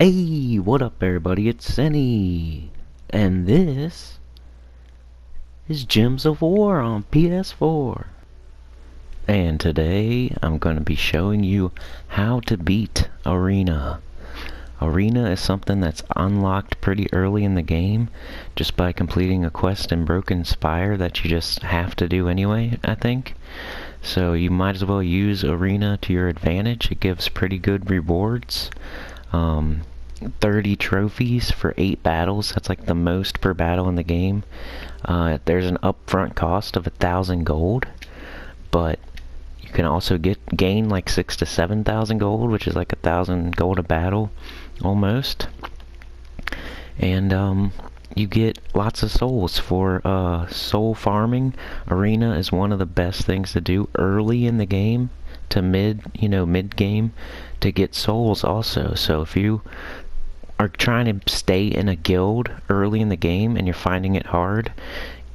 Hey, what up everybody, it's Senny, and this is Gems of War on PS4. And today, I'm going to be showing you how to beat Arena. Arena is something that's unlocked pretty early in the game, just by completing a quest in Broken Spire that you just have to do anyway, I think. So you might as well use Arena to your advantage. It gives pretty good rewards. 30 trophies for 8 battles. That's like the most per battle in the game. There's an upfront cost of 1,000 gold, but you can also gain like 6 to 7,000 gold, which is like 1,000 gold a battle, almost. And you get lots of souls for soul farming. Arena is one of the best things to do early in the game to mid game to get souls also. So if you are trying to stay in a guild early in the game and you're finding it hard,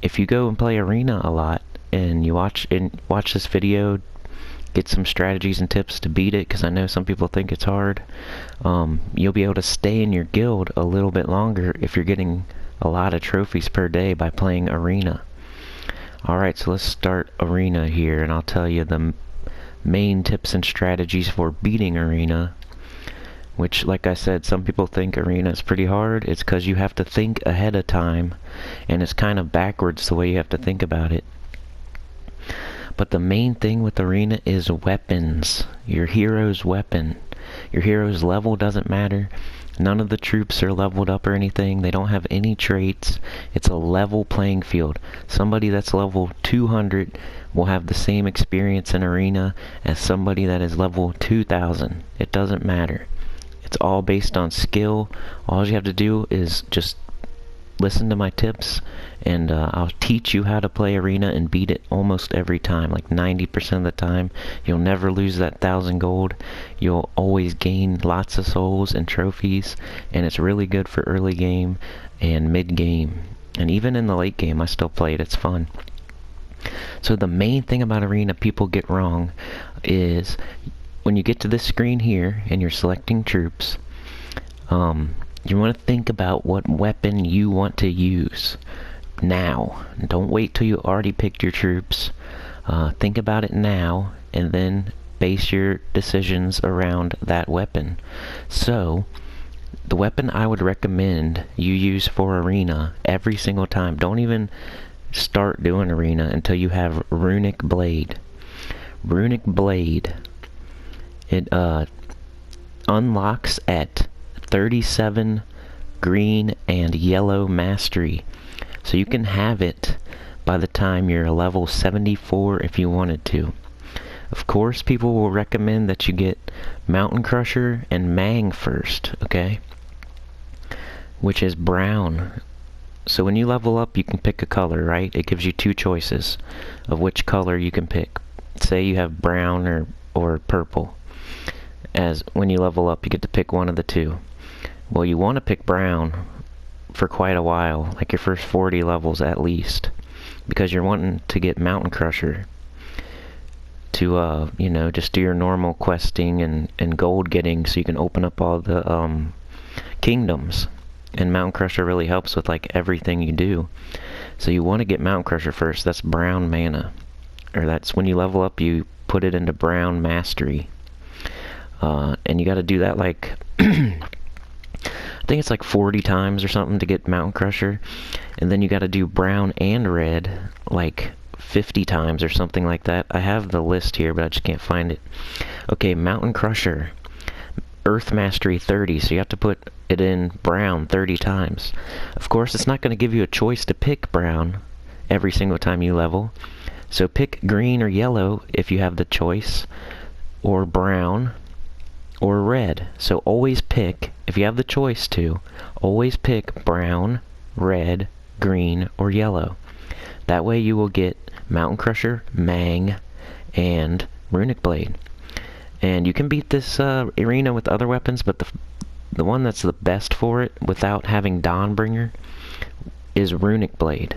if you go and play Arena a lot and you watch this video, get some strategies and tips to beat it, because I know some people think it's hard, you'll be able to stay in your guild a little bit longer if you're getting a lot of trophies per day by playing Arena. Alright, so let's start Arena here, and I'll tell you the main tips and strategies for beating Arena. Which, like I said, some people think Arena is pretty hard. It's because you have to think ahead of time, and it's kind of backwards the way you have to think about it. But the main thing with Arena is weapons. Your hero's weapon. Your hero's level doesn't matter. None of the troops are leveled up or anything. They don't have any traits. It's a level playing field. Somebody that's level 200 will have the same experience in Arena as somebody that is level 2000. It doesn't matter. It's all based on skill. All you have to do is just listen to my tips, and I'll teach you how to play Arena and beat it almost every time, like 90% of the time. You'll never lose that 1,000 gold. You'll always gain lots of souls and trophies, and it's really good for early game and mid game. And even in the late game, I still play it. It's fun. So the main thing about Arena people get wrong is when you get to this screen here and you're selecting troops, you want to think about what weapon you want to use now. Don't wait till you already picked your troops. Think about it now, and then base your decisions around that weapon. So, the weapon I would recommend you use for Arena every single time, don't even start doing Arena until you have Runic Blade. Runic Blade, it unlocks at 37 green and yellow mastery. So you can have it by the time you're level 74 if you wanted to. Of course, people will recommend that you get Mountain Crusher and Mang first, okay? Which is brown. So when you level up, you can pick a color, right? It gives you 2 choices of which color you can pick. Say you have brown or purple. As when you level up, you get to pick one of the 2. Well, you want to pick brown for quite a while, like your first 40 levels at least, because you're wanting to get Mountain Crusher to, just do your normal questing and gold getting, so you can open up all the kingdoms. And Mountain Crusher really helps with like everything you do. So you want to get Mountain Crusher first. That's brown mana, or that's when you level up, you put it into brown mastery. And you got to do that like I think it's like 40 times or something to get Mountain Crusher, and then you got to do brown and red like 50 times or something like that. I have the list here, but I just can't find it. Okay, Mountain Crusher, Earth Mastery 30, so you have to put it in brown 30 times. Of course, it's not going to give you a choice to pick brown every single time you level, so pick green or yellow if you have the choice, or brown or red. So always pick, if you have the choice to, always pick brown, red, green, or yellow. That way you will get Mountain Crusher, Mang, and Runic Blade. And you can beat this Arena with other weapons, but the one that's the best for it without having Dawnbringer is Runic Blade.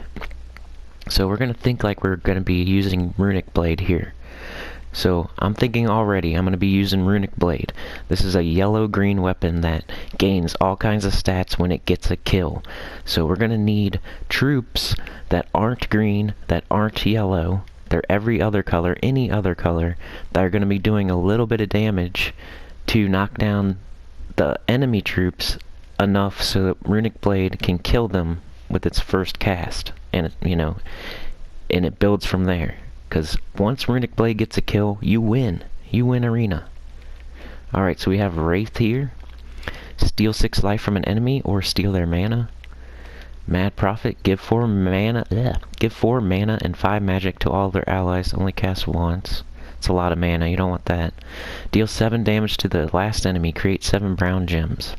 So we're going to think like we're going to be using Runic Blade here. So I'm thinking already I'm going to be using Runic Blade. This is a yellow-green weapon that gains all kinds of stats when it gets a kill. So we're going to need troops that aren't green, that aren't yellow. They're every other color, any other color, that are going to be doing a little bit of damage to knock down the enemy troops enough so that Runic Blade can kill them with its first cast. And, and it builds from there. Because once Runic Blade gets a kill, you win. You win Arena. Alright, so we have Wraith here. Steal 6 life from an enemy or steal their mana. Mad Prophet, give 4 mana and 5 magic to all their allies, only cast once. It's a lot of mana, you don't want that. Deal 7 damage to the last enemy, create 7 brown gems.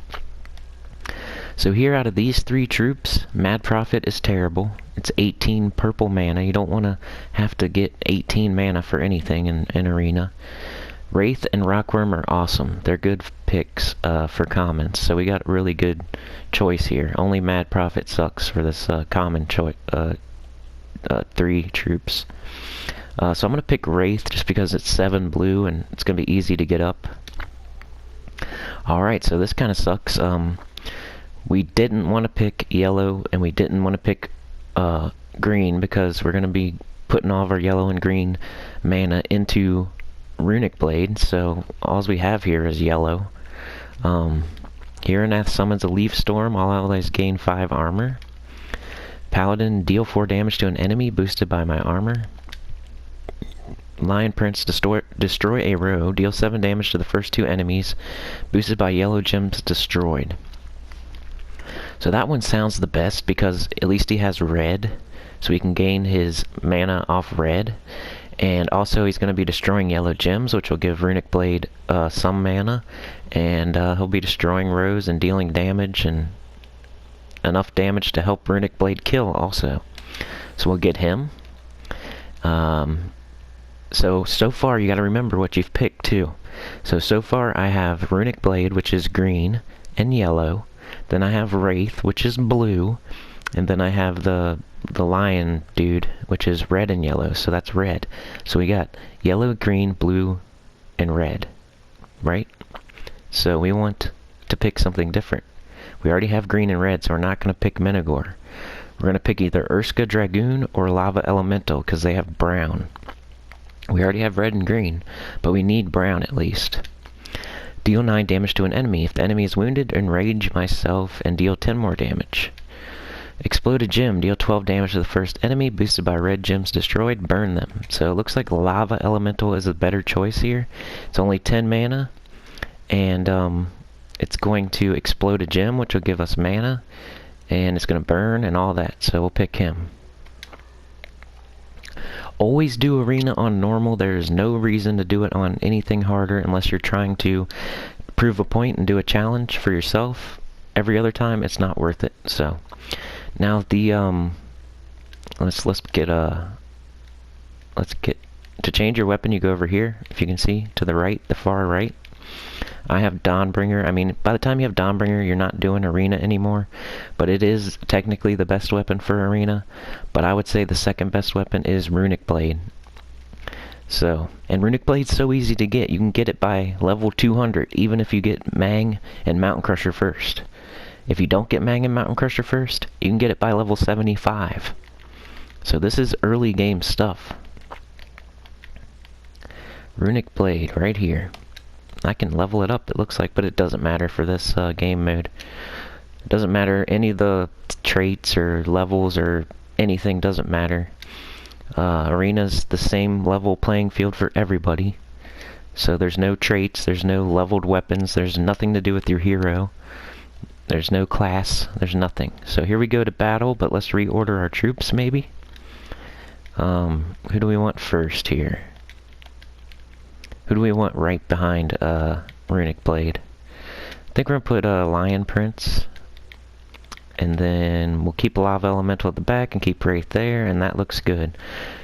So here out of these 3 troops, Mad Prophet is terrible. It's 18 purple mana. You don't want to have to get 18 mana for anything in Arena. Wraith and Rockworm are awesome. They're good picks for commons. So we got a really good choice here. Only Mad Prophet sucks for this common choice. 3 troops. So I'm going to pick Wraith just because it's 7 blue and it's going to be easy to get up. Alright, so this kind of sucks. We didn't want to pick yellow and we didn't want to pick green because we're going to be putting all of our yellow and green mana into Runic Blade, so all we have here is yellow. Hiranath summons a Leaf Storm, all allies gain 5 armor. Paladin, deal 4 damage to an enemy, boosted by my armor. Lion Prince, destroy a row, deal 7 damage to the first 2 enemies, boosted by yellow gems destroyed. So that one sounds the best because at least he has red, so he can gain his mana off red. And also he's going to be destroying yellow gems, which will give Runic Blade some mana. And he'll be destroying rows and dealing damage, and enough damage to help Runic Blade kill also. So we'll get him. So far you got to remember what you've picked too. So far I have Runic Blade, which is green and yellow. Then I have Wraith, which is blue, and then I have the lion dude, which is red and yellow, so that's red. So we got yellow, green, blue, and red, right? So we want to pick something different. We already have green and red, so we're not going to pick Menagor. We're going to pick either Urska Dragoon or Lava Elemental, because they have brown. We already have red and green, but we need brown at least. Deal 9 damage to an enemy. If the enemy is wounded, enrage myself and deal 10 more damage. Explode a gem. Deal 12 damage to the first enemy, boosted by red gems destroyed. Burn them. So it looks like Lava Elemental is a better choice here. It's only 10 mana, and it's going to explode a gem, which will give us mana, and it's going to burn and all that, so we'll pick him. Always do Arena on normal. There's no reason to do it on anything harder unless you're trying to prove a point and do a challenge for yourself. Every other time, it's not worth it. So now the let's get to change your weapon. You go over here, if you can see to the right, the far right. I have Dawnbringer. I mean, by the time you have Dawnbringer, you're not doing Arena anymore, but it is technically the best weapon for Arena. But I would say the second best weapon is Runic Blade. So, and Runic Blade's so easy to get. You can get it by level 200, even if you get Mang and Mountain Crusher first. If you don't get Mang and Mountain Crusher first, you can get it by level 75. So this is early game stuff. Runic Blade right here. I can level it up, it looks like, but it doesn't matter for this game mode. It doesn't matter, any of the traits or levels or anything doesn't matter. Arena's the same level playing field for everybody. So there's no traits, there's no leveled weapons, there's nothing to do with your hero. There's no class, there's nothing. So here we go to battle, but let's reorder our troops maybe. Who do we want first here? Who do we want right behind Runic Blade? I think we're going to put Lion Prince. And then we'll keep Lava Elemental at the back and keep Wraith there, and that looks good.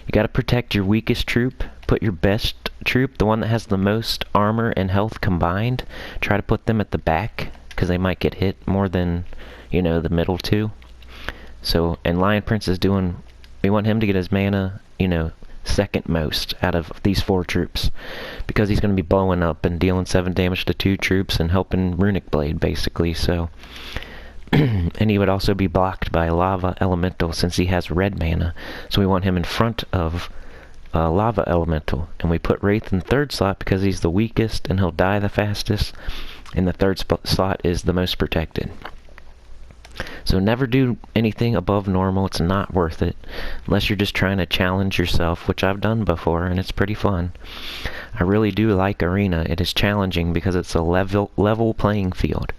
You got to protect your weakest troop. Put your best troop, the one that has the most armor and health combined. Try to put them at the back, because they might get hit more than, the middle two. So, and Lion Prince is doing... We want him to get his mana, second most out of these 4 troops. Because he's going to be blowing up and dealing 7 damage to 2 troops and helping Runic Blade, basically, so... and he would also be blocked by Lava Elemental since he has red mana. So we want him in front of Lava Elemental. And we put Wraith in 3rd slot because he's the weakest and he'll die the fastest. And the 3rd slot is the most protected. So never do anything above normal. It's not worth it. Unless you're just trying to challenge yourself, which I've done before, and it's pretty fun. I really do like Arena. It is challenging because it's a level playing field.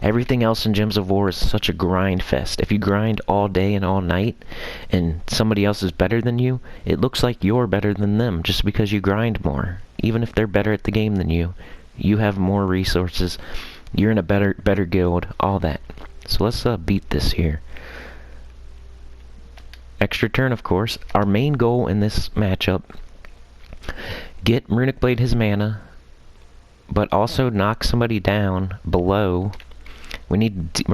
Everything else in Gems of War is such a grind fest. If you grind all day and all night, and somebody else is better than you, it looks like you're better than them just because you grind more. Even if they're better at the game than you, you have more resources, you're in a better guild, all that. So let's beat this here. Extra turn, of course. Our main goal in this matchup, get Runic Blade his mana, but also knock somebody down below. We're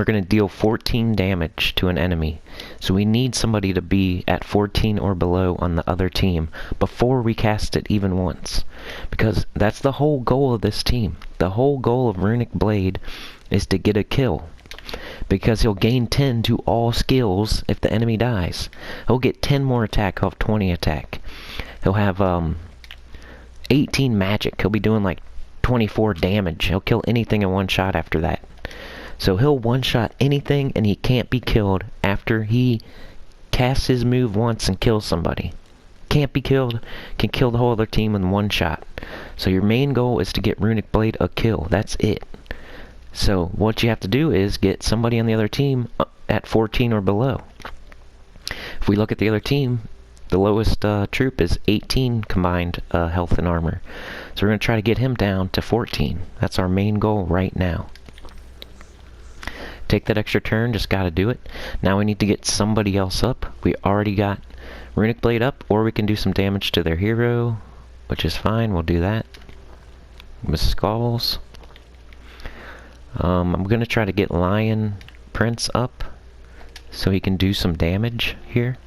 going to deal 14 damage to an enemy. So we need somebody to be at 14 or below on the other team before we cast it even once. Because that's the whole goal of this team. The whole goal of Runic Blade is to get a kill. Because he'll gain 10 to all skills if the enemy dies. He'll get 10 more attack off 20 attack. He'll have 18 magic. He'll be doing like 24 damage. He'll kill anything in one shot after that. So he'll one-shot anything, and he can't be killed after he casts his move once and kills somebody. Can't be killed, can kill the whole other team in one shot. So your main goal is to get Runic Blade a kill. That's it. So what you have to do is get somebody on the other team at 14 or below. If we look at the other team, the lowest troop is 18 combined health and armor. So we're going to try to get him down to 14. That's our main goal right now. Take that extra turn, just gotta do it. Now we need to get somebody else up. We already got Runic Blade up, or we can do some damage to their hero, which is fine, we'll do that. With skulls. I'm gonna try to get Lion Prince up, so he can do some damage here.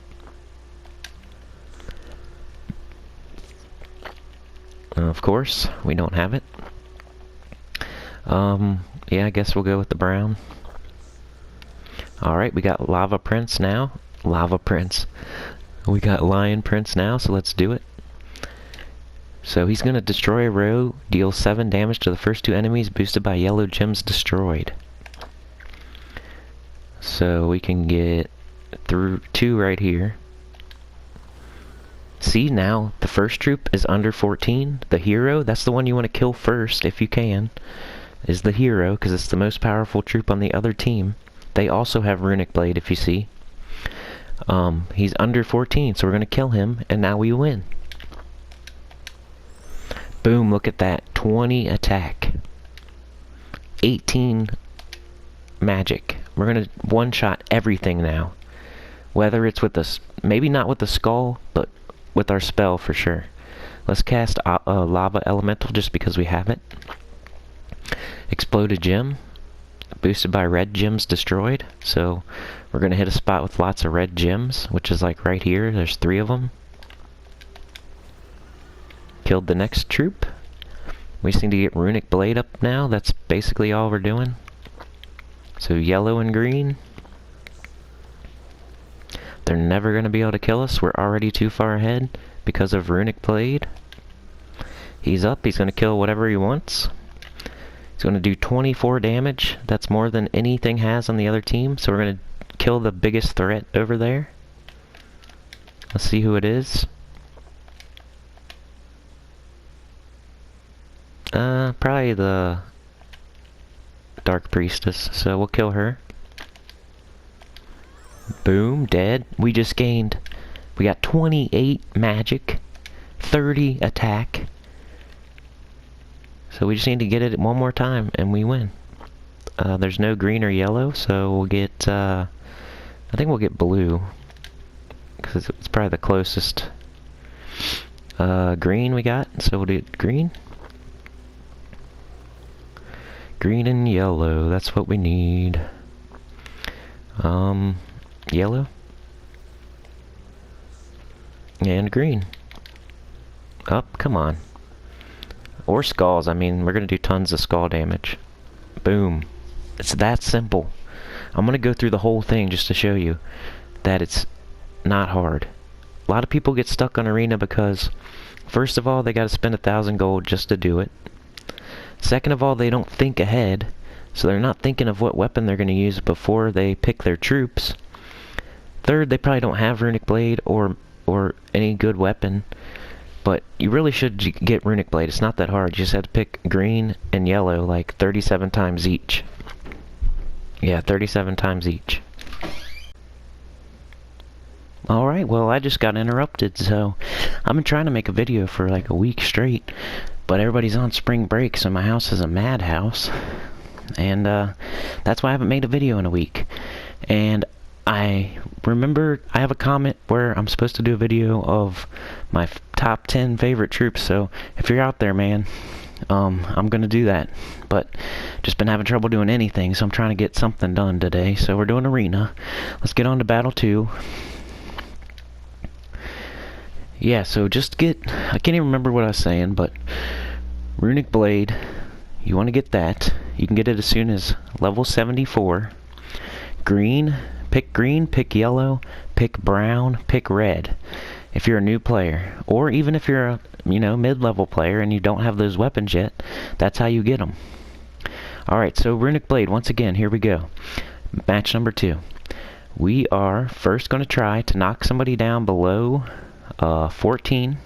Of course, we don't have it. Yeah, I guess we'll go with the brown. Alright, we got Lava Prince now. Lava Prince. We got Lion Prince now, so let's do it. So he's going to destroy a row, deal 7 damage to the first 2 enemies, boosted by yellow gems destroyed. So we can get through 2 right here. See, now the first troop is under 14. The hero, that's the one you want to kill first, if you can, is the hero, because it's the most powerful troop on the other team. They also have Runic Blade, if you see. He's under 14, so we're going to kill him, and now we win. Boom, look at that. 20 attack. 18 magic. We're going to one-shot everything now. Whether it's with the... maybe not with the skull, but with our spell for sure. Let's cast Lava Elemental just because we have it. Exploded Gem. Boosted by red gems destroyed. So we're going to hit a spot with lots of red gems, which is like right here. There's 3 of them. Killed the next troop. We just need to get Runic Blade up now. That's basically all we're doing. So yellow and green. They're never going to be able to kill us. We're already too far ahead because of Runic Blade. He's up. He's going to kill whatever he wants. He's going to do 24 damage. That's more than anything has on the other team. So we're going to kill the biggest threat over there. Let's see who it is. Probably the Dark Priestess. So we'll kill her. Boom, dead. We just gained... we got 28 magic, 30 attack. So we just need to get it one more time, and we win. There's no green or yellow, so we'll get, I think we'll get blue. Because it's probably the closest. Green we got, so we'll do green. Green and yellow, that's what we need. Yellow. And green. Up, come on. Or skulls. I mean, we're gonna do tons of skull damage. Boom. It's that simple. I'm gonna go through the whole thing just to show you that it's not hard. A lot of people get stuck on Arena because, first of all, they gotta spend 1,000 gold just to do it. Second of all, they don't think ahead, so they're not thinking of what weapon they're gonna use before they pick their troops. Third, they probably don't have Runic Blade or any good weapon. But you really should get Runic Blade. It's not that hard. You just have to pick green and yellow like 37 times each. Yeah, 37 times each. Alright, well, I just got interrupted, so I've been trying to make a video for like a week straight, but everybody's on spring break, so my house is a madhouse. And that's why I haven't made a video in a week. And I remember I have a comment where I'm supposed to do a video of my top 10 favorite troops, so if you're out there, man, I'm gonna do that. But just been having trouble doing anything, so I'm trying to get something done today. So we're doing Arena. Let's get on to Battle 2. Yeah, so I can't even remember what I was saying, but Runic Blade, you want to get that. You can get it as soon as level 74. Green, pick yellow, pick brown, pick red. If you're a new player, or even if you're a mid-level player and you don't have those weapons yet, that's how you get them. Alright, so Runic Blade, once again, here we go. Match number 2. We are first going to try to knock somebody down below 14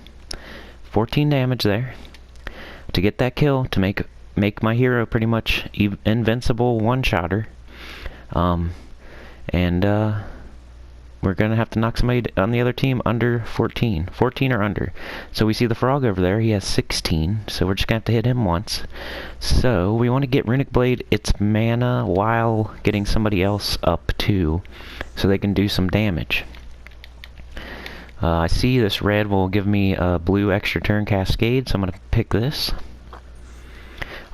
damage there to get that kill, to make my hero pretty much invincible one-shotter. We're gonna have to knock somebody on the other team under 14 or under. So we see the frog over there, he has 16, so we're just gonna have to hit him once. So we want to get Runic Blade its mana while getting somebody else up too, so they can do some damage. I see this red will give me a blue extra turn cascade, so I'm gonna pick this.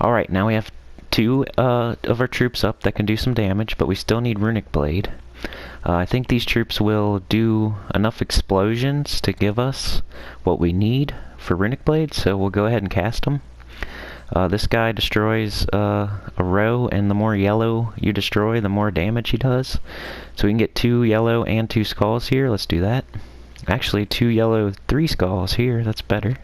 Alright, now we have 2 of our troops up that can do some damage, but we still need Runic Blade. I think these troops will do enough explosions to give us what we need for Runic Blade, so we'll go ahead and cast them. This guy destroys a row, and the more yellow you destroy, the more damage he does. So we can get 2 yellow and 2 skulls here. Let's do that. Actually, 2 yellow, 3 skulls here. That's better.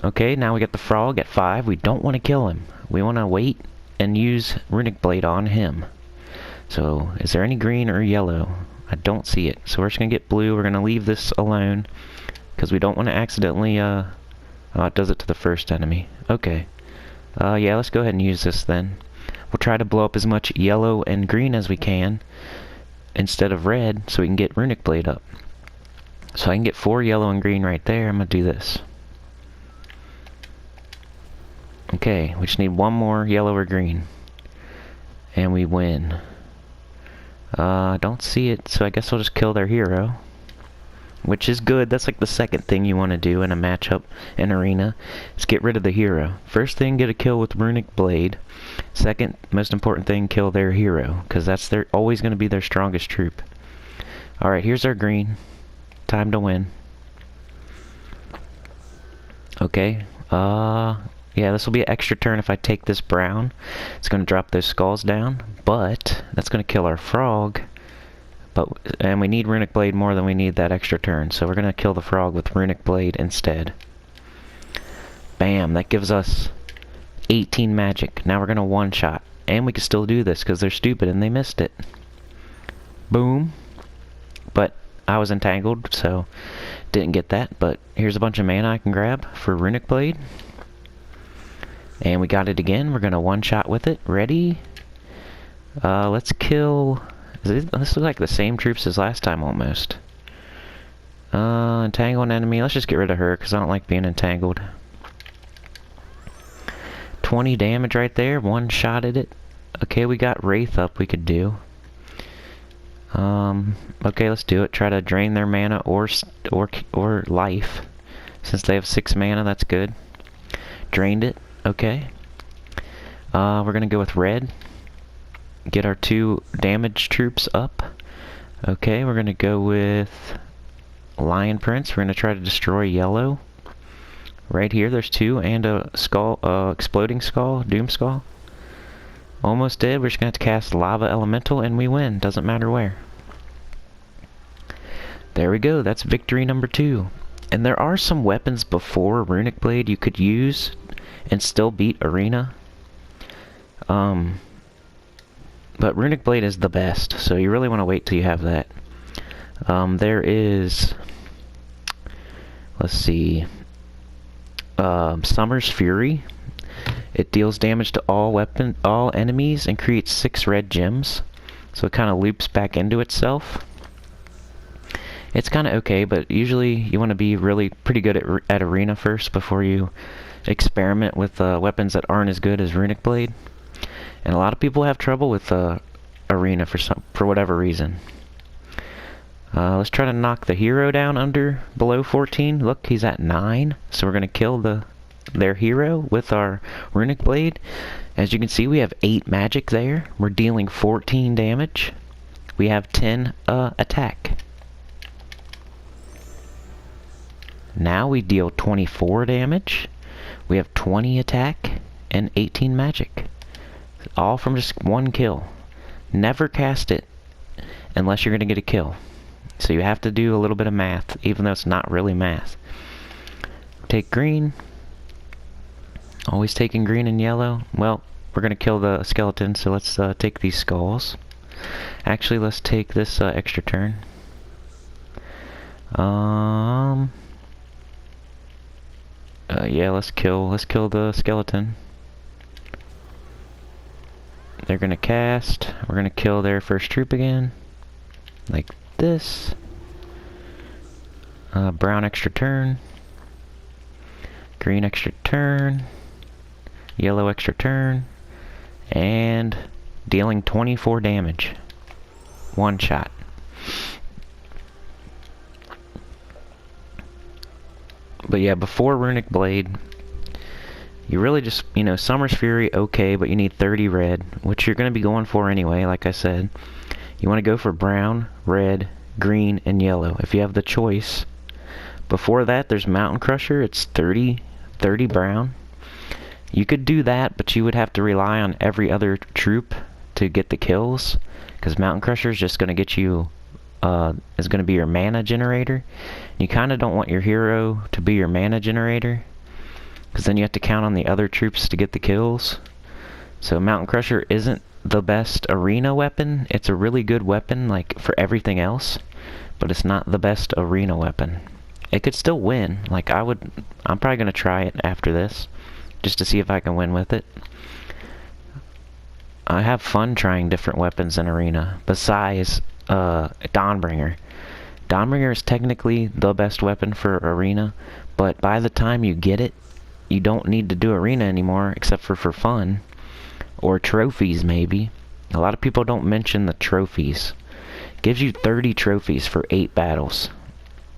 Okay, now we got the frog at 5. We don't want to kill him. We want to wait and use Runic Blade on him. So, is there any green or yellow? I don't see it. So we're just going to get blue. We're going to leave this alone, because we don't want to accidentally, oh, it does it to the first enemy. Okay. Yeah, let's go ahead and use this then. We'll try to blow up as much yellow and green as we can, instead of red, so we can get Runic Blade up. So I can get 4 yellow and green right there. I'm going to do this. Okay, we just need 1 more yellow or green. And we win. I don't see it, so I guess I'll just kill their hero. Which is good. That's like the second thing you want to do in a matchup in Arena, is get rid of the hero. First thing, get a kill with Runic Blade. Second, most important thing, kill their hero, because that's always going to be their strongest troop. Alright, here's our green. Time to win. Okay, yeah, this will be an extra turn if I take this brown. It's going to drop those skulls down, but that's going to kill our frog. And we need Runic Blade more than we need that extra turn, so we're going to kill the frog with Runic Blade instead. Bam, that gives us 18 magic. Now we're going to one-shot. And we can still do this because they're stupid and they missed it. Boom. But I was entangled, so didn't get that. But here's a bunch of mana I can grab for Runic Blade. And we got it again. We're going to one-shot with it. Ready? Let's kill... This looks like the same troops as last time, almost. Entangle an enemy. Let's just get rid of her, because I don't like being entangled. 20 damage right there. One-shotted it. Okay, we got Wraith up we could do. Okay, let's do it. Try to drain their mana or life. Since they have 6 mana, that's good. Drained it. Okay. We're gonna go with red. Get our 2 damage troops up. Okay, we're gonna go with Lion Prince. We're going to try to destroy yellow. Right here, there's two, and a skull, exploding skull, doom skull. Almost dead. We're just going to have to cast Lava Elemental, and we win. Doesn't matter where. There we go. That's victory number 2. And there are some weapons before Runic Blade you could use and still beat Arena. But Runic Blade is the best, so you really want to wait till you have that. There is... Let's see... Summer's Fury. It deals damage to all enemies and creates 6 red gems. So it kind of loops back into itself. It's kind of okay, but usually you want to be really pretty good at Arena first before you experiment with weapons that aren't as good as Runic Blade. And a lot of people have trouble with Arena for whatever reason. Let's try to knock the hero down below 14. Look, he's at 9. So we're going to kill their hero with our Runic Blade. As you can see, we have 8 magic there. We're dealing 14 damage. We have 10 attack. Now we deal 24 damage. We have 20 attack and 18 magic. All from just one kill. Never cast it unless you're going to get a kill. So you have to do a little bit of math, even though it's not really math. Take green. Always taking green and yellow. Well, we're going to kill the skeleton, so let's take these skulls. Actually, let's take this extra turn. Yeah, let's kill the skeleton. They're going to cast. We're going to kill their first troop again. Like this. Brown extra turn. Green extra turn. Yellow extra turn. And dealing 24 damage. One shot. But yeah, before Runic Blade, you really just, Summer's Fury, okay, but you need 30 red, which you're going to be going for anyway, like I said. You want to go for brown, red, green, and yellow, if you have the choice. Before that, there's Mountain Crusher. It's 30 brown. You could do that, but you would have to rely on every other troop to get the kills, because Mountain Crusher is just going to get you, is going to be your mana generator. You kind of don't want your hero to be your mana generator, because then you have to count on the other troops to get the kills. So Mountain Crusher isn't the best arena weapon. It's a really good weapon, like, for everything else, but it's not the best arena weapon. It could still win. Like, I'm probably going to try it after this, just to see if I can win with it. I have fun trying different weapons in arena, besides Dawnbringer. Dawnbringer is technically the best weapon for arena, but by the time you get it, you don't need to do arena anymore, except for fun. Or trophies, maybe. A lot of people don't mention the trophies. It gives you 30 trophies for 8 battles.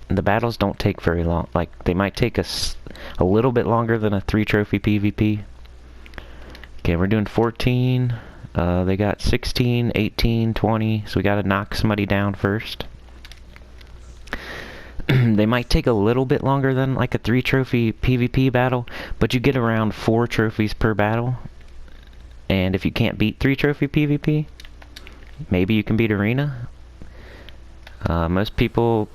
And the battles don't take very long. Like, they might take a little bit longer than a 3-trophy PvP. Okay, we're doing 14. They got 16, 18, 20, so we gotta knock somebody down first. They might take a little bit longer than like a 3-trophy PvP battle, but you get around 4 trophies per battle. And if you can't beat 3-trophy PvP, maybe you can beat arena. Most people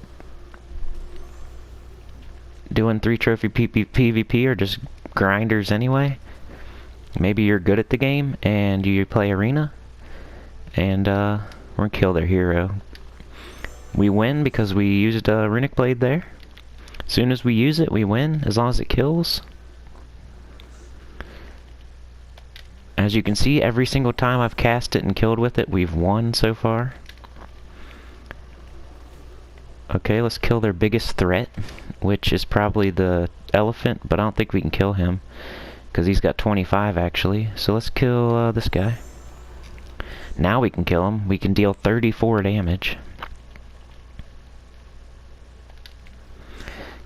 doing 3-trophy PvP are just grinders anyway. Maybe you're good at the game and you play arena, and we're gonna kill their hero. We win because we used a Runic Blade there. As soon as we use it, we win, as long as it kills. As you can see, every single time I've cast it and killed with it, we've won so far. Okay, let's kill their biggest threat, which is probably the elephant, but I don't think we can kill him, because he's got 25 actually. So let's kill this guy. Now we can kill him. We can deal 34 damage.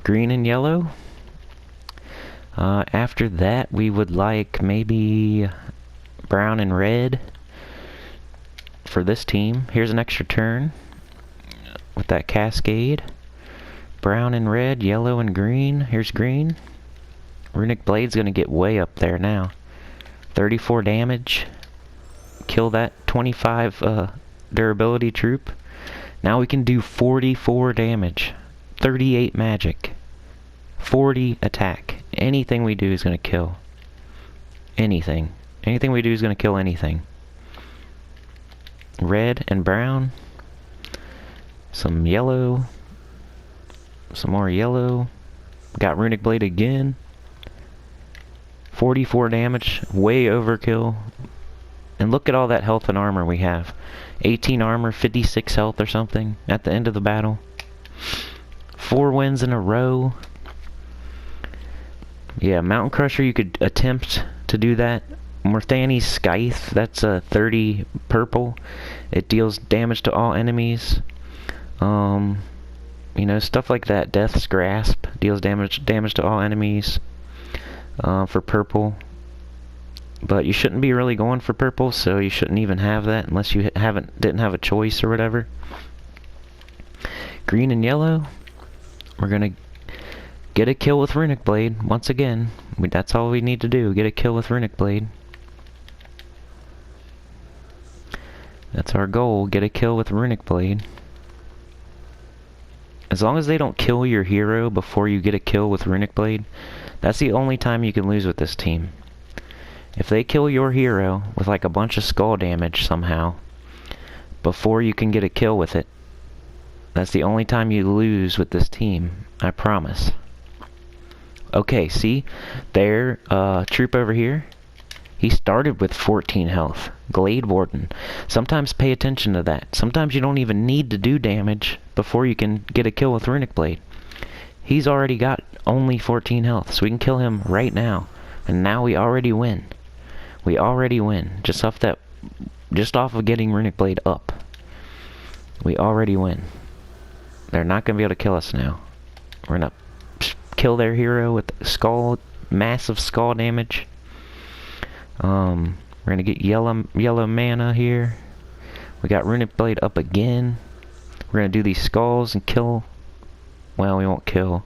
Green and yellow. After that, we would like maybe brown and red for this team. Here's an extra turn with that cascade. brown and red, yellow and green. Here's green. Runic Blade's gonna get way up there now. 34 damage. Kill that 25 durability troop. Now we can do 44 damage. 38 magic. 40 attack. Anything we do is gonna kill. Anything. Anything we do is gonna kill anything. Red and brown. Some yellow. Some more yellow. Got Runic Blade again. 44 damage. Way overkill. And look at all that health and armor we have. 18 armor, 56 health or something at the end of the battle. 4 wins in a row. Yeah, Mountain Crusher, you could attempt to do that. Morthani's Scythe, that's a 30 purple. It deals damage to all enemies. You know, stuff like that. Death's Grasp deals damage to all enemies for purple. But you shouldn't be really going for purple, so you shouldn't even have that unless you didn't have a choice or whatever. Green and yellow. We're gonna get a kill with Runic Blade once again. That's all we need to do. Get a kill with Runic Blade. That's our goal. Get a kill with Runic Blade. As long as they don't kill your hero before you get a kill with Runic Blade, that's the only time you can lose with this team. If they kill your hero with like a bunch of skull damage somehow before you can get a kill with it, that's the only time you lose with this team. I promise. Okay, see? Their troop over here, he started with 14 health. Glade Warden. Sometimes pay attention to that. Sometimes you don't even need to do damage before you can get a kill with Runic Blade. He's already got only 14 health, so we can kill him right now. And now we already win. We already win. Just off of getting Runic Blade up. We already win. They're not going to be able to kill us now. We're going to kill their hero with massive skull damage. We're going to get yellow mana here. We got Runic Blade up again. We're going to do these skulls and kill. Well, we won't kill.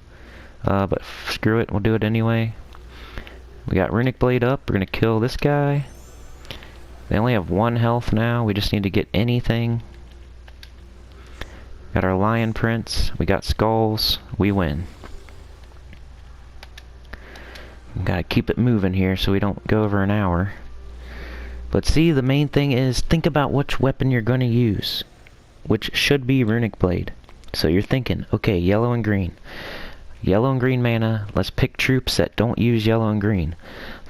But screw it. We'll do it anyway. We got Runic Blade up. We're going to kill this guy. They only have 1 health now. We just need to get anything. Got our Lion Prince. We got skulls. We win. Gotta keep it moving here so we don't go over an hour. But see, the main thing is think about which weapon you're going to use. Which should be Runic Blade. So you're thinking, okay, yellow and green. Yellow and green mana. Let's pick troops that don't use yellow and green.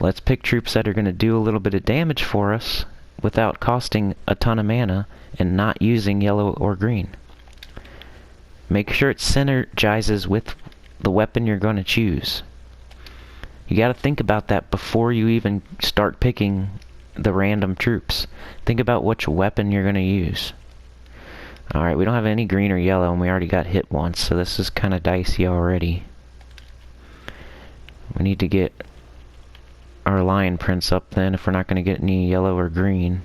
Let's pick troops that are going to do a little bit of damage for us without costing a ton of mana and not using yellow or green. Make sure it synergizes with the weapon you're going to choose. You got to think about that before you even start picking the random troops. Think about which weapon you're going to use. Alright, we don't have any green or yellow, and we already got hit once, so this is kind of dicey already. We need to get our Lion Prince up then, if we're not going to get any yellow or green.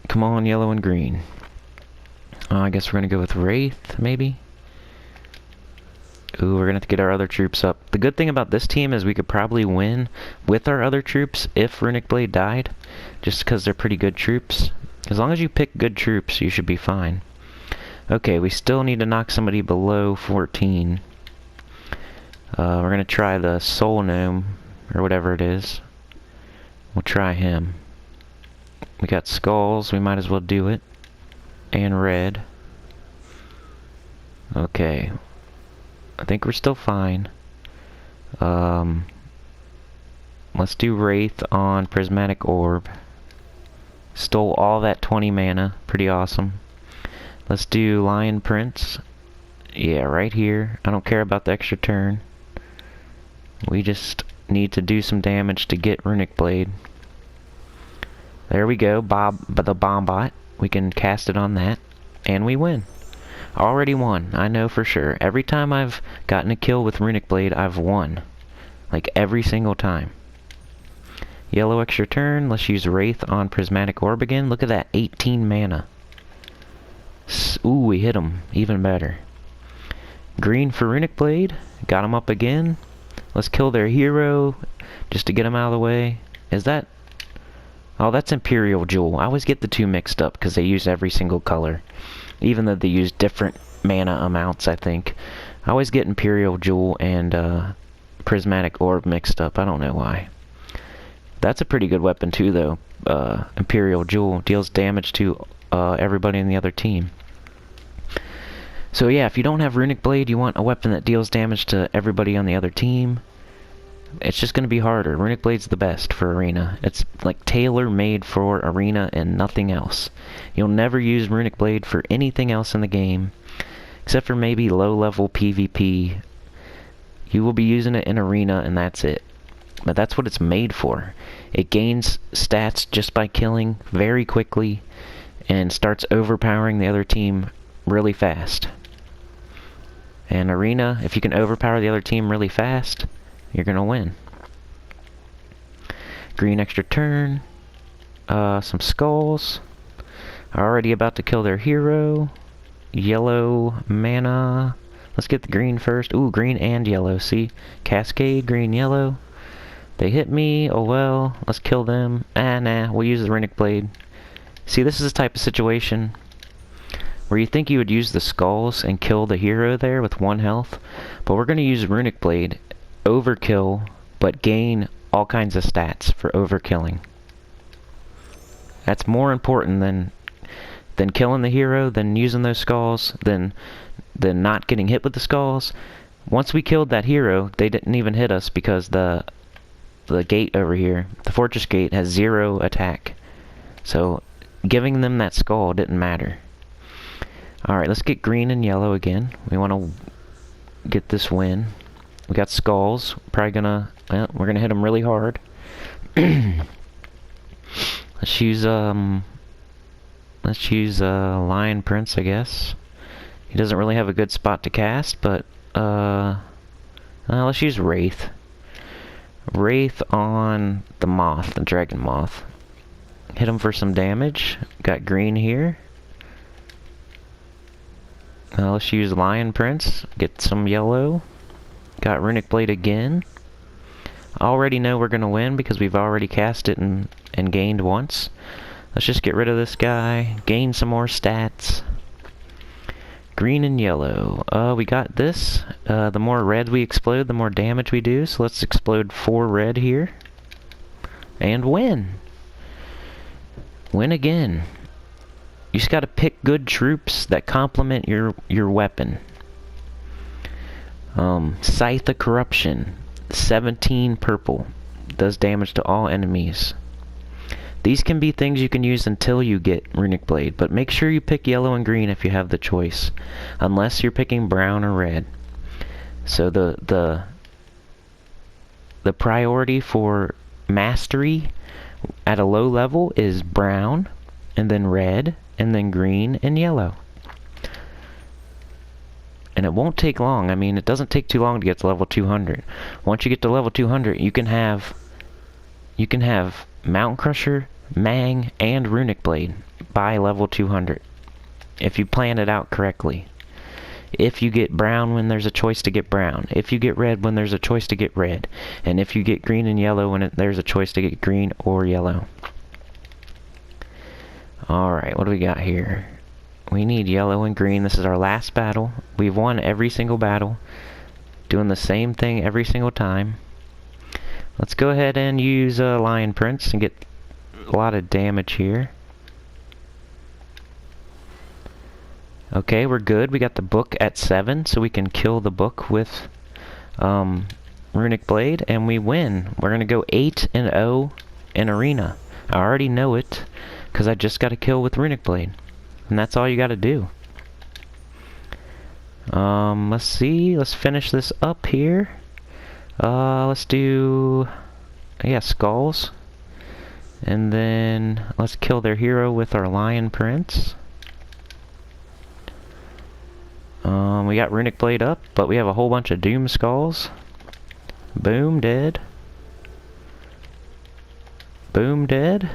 Come on, yellow and green. I guess we're going to go with Wraith, maybe? Ooh, we're going to have to get our other troops up. The good thing about this team is we could probably win with our other troops if Runic Blade died. Just because they're pretty good troops. As long as you pick good troops, you should be fine. Okay, we still need to knock somebody below 14. We're going to try the Soul Gnome, or whatever it is. We'll try him. We got skulls, we might as well do it. And red. Okay. I think we're still fine. Let's do Wraith on Prismatic Orb. Stole all that 20 mana. Pretty awesome. Let's do Lion Prince. Yeah, right here. I don't care about the extra turn. We just need to do some damage to get Runic Blade. There we go. The Bomb Bot. We can cast it on that. And we win. Already won. I know for sure. Every time I've gotten a kill with Runic Blade, I've won. Like every single time. Yellow extra turn. Let's use Wraith on Prismatic Orb again. Look at that. 18 mana. Ooh, we hit him. Even better. Green for Runic Blade. Got him up again. Let's kill their hero just to get him out of the way. Is that... Oh, that's Imperial Jewel. I always get the two mixed up because they use every single color. Even though they use different mana amounts, I think. I always get Imperial Jewel and Prismatic Orb mixed up. I don't know why. That's a pretty good weapon too, though. Imperial Jewel deals damage to everybody in the other team. So yeah, if you don't have Runic Blade, you want a weapon that deals damage to everybody on the other team. It's just going to be harder. Runic Blade's the best for Arena. It's like tailor-made for Arena and nothing else. You'll never use Runic Blade for anything else in the game, except for maybe low-level PvP. You will be using it in Arena, and that's it. But that's what it's made for. It gains stats just by killing very quickly, and starts overpowering the other team really fast. And Arena, if you can overpower the other team really fast, you're gonna win. Green extra turn. Some skulls. Already about to kill their hero. Yellow mana. Let's get the green first. Ooh, green and yellow. See? Cascade, green, yellow. They hit me. Oh well. Let's kill them. Nah. We'll use the Runic Blade. See, this is the type of situation where you think you would use the skulls and kill the hero there with 1 health, but we're going to use Runic Blade, overkill, but gain all kinds of stats for overkilling. That's more important than killing the hero, than using those skulls, than not getting hit with the skulls. Once we killed that hero, they didn't even hit us because the gate over here, the fortress gate, has 0 attack. So giving them that skull didn't matter. Alright, let's get green and yellow again. We want to get this win. We got skulls. Probably gonna... Well, we're gonna hit them really hard. Let's use Lion Prince, I guess. He doesn't really have a good spot to cast, but let's use Wraith. Wraith on the Moth, the Dragon Moth. Hit him for some damage. Got green here. Let's use Lion Prince. Get some yellow. Got Runic Blade again. I already know we're going to win because we've already cast it and gained once. Let's just get rid of this guy. Gain some more stats. Green and yellow. We got this. The more red we explode, the more damage we do. So let's explode 4 red here. And win. Win again. You just gotta pick good troops that complement your weapon. Scythe of Corruption. 17 purple. Does damage to all enemies. These can be things you can use until you get Runic Blade, but make sure you pick yellow and green if you have the choice. Unless you're picking brown or red. So the priority for mastery at a low level is brown, and then red, and then green and yellow. And it won't take long. I mean, it doesn't take too long to get to level 200. Once you get to level 200, you can have Mountain Crusher, Mang, and Runic Blade by level 200. If you plan it out correctly. If you get brown when there's a choice to get brown. If you get red when there's a choice to get red. And if you get green and yellow when there's a choice to get green or yellow. Alright, what do we got here? We need yellow and green. This is our last battle. We've won every single battle. Doing the same thing every single time. Let's go ahead and use Lion Prince and get a lot of damage here. Okay, we're good. We got the book at 7, so we can kill the book with Runic Blade, and we win. We're gonna go 8-0 in Arena. I already know it, because I just got a kill with Runic Blade. And that's all you gotta do. Let's see. Let's finish this up here. Let's do... yeah, skulls. And then let's kill their hero with our Lion Prince. We got Runic Blade up, but we have a whole bunch of Doom Skulls. Boom, dead. Boom, dead.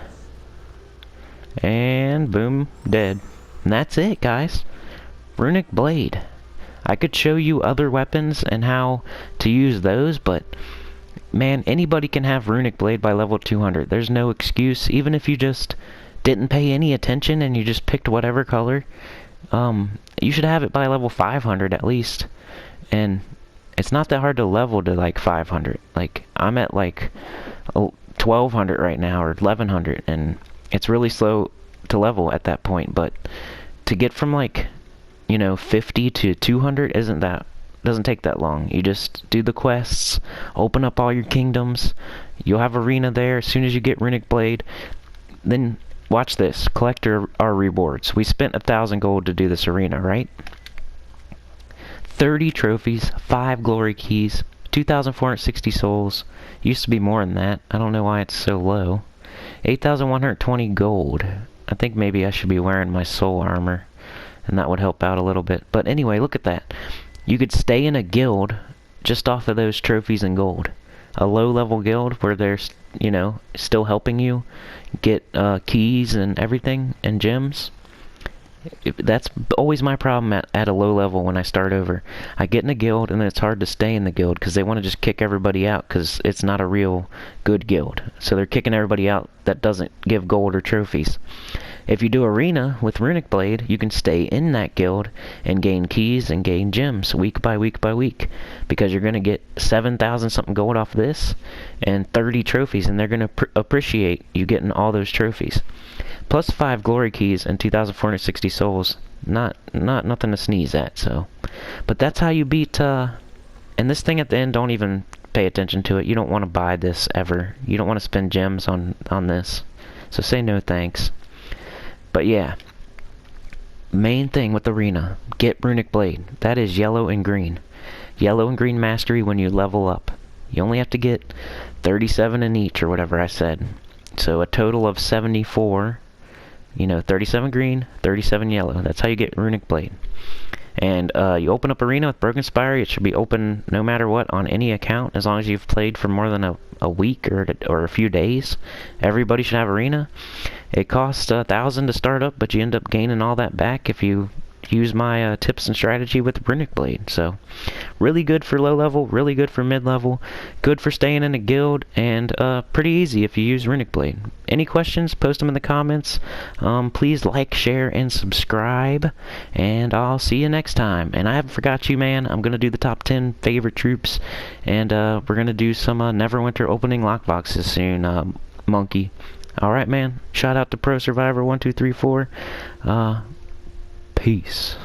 And boom, dead. And that's it, guys. Runic Blade. I could show you other weapons and how to use those, but man, anybody can have Runic Blade by level 200. There's no excuse, even if you just didn't pay any attention and you just picked whatever color. You should have it by level 500 at least. And it's not that hard to level to like 500. Like, I'm at like 1200 right now, or 1100, and it's really slow to level at that point. But to get from like, you know, 50 to 200 doesn't take that long. You just do the quests, open up all your kingdoms, you'll have arena there as soon as you get Runic Blade. Then watch this, collect our rewards. We spent 1,000 gold to do this arena, right? 30 trophies, 5 glory keys, 2,460 souls. Used to be more than that. I don't know why it's so low. 8,120 gold. I think maybe I should be wearing my soul armor, and that would help out a little bit. But anyway, look at that. You could stay in a guild just off of those trophies and gold. A low-level guild where they're, you know, still helping you get keys and everything and gems. That's always my problem at a low level when I start over. I get in a guild and then it's hard to stay in the guild because they want to just kick everybody out because it's not a real good guild. So they're kicking everybody out that doesn't give gold or trophies. If you do arena with Runic Blade, you can stay in that guild and gain keys and gain gems week by week by week, because you're going to get 7,000 something gold off this and 30 trophies, and they're going to appreciate you getting all those trophies. Plus 5 glory keys and 2,460 souls. Not nothing to sneeze at, so. But that's how you beat, and this thing at the end, don't even pay attention to it. You don't want to buy this ever. You don't want to spend gems on this. So say no thanks. But yeah, main thing with arena, get Runic Blade. That is yellow and green. Yellow and green mastery when you level up. You only have to get 37 in each, or whatever I said. So a total of 74. You know, 37 green, 37 yellow. That's how you get Runic Blade. And you open up arena with Broken Spire. It should be open no matter what on any account, as long as you've played for more than a week or a few days. Everybody should have arena. It costs 1,000 to start up, but you end up gaining all that back if you use my tips and strategy with the Runic Blade. So, really good for low level, really good for mid level, good for staying in a guild, and pretty easy if you use Runic Blade. Any questions, post them in the comments. Please like, share, and subscribe, and I'll see you next time. And I haven't forgot you, man. I'm going to do the top 10 favorite troops, and we're going to do some Neverwinter opening lockboxes soon, Monkey. Alright, man. Shout out to Pro Survivor 1234. Peace.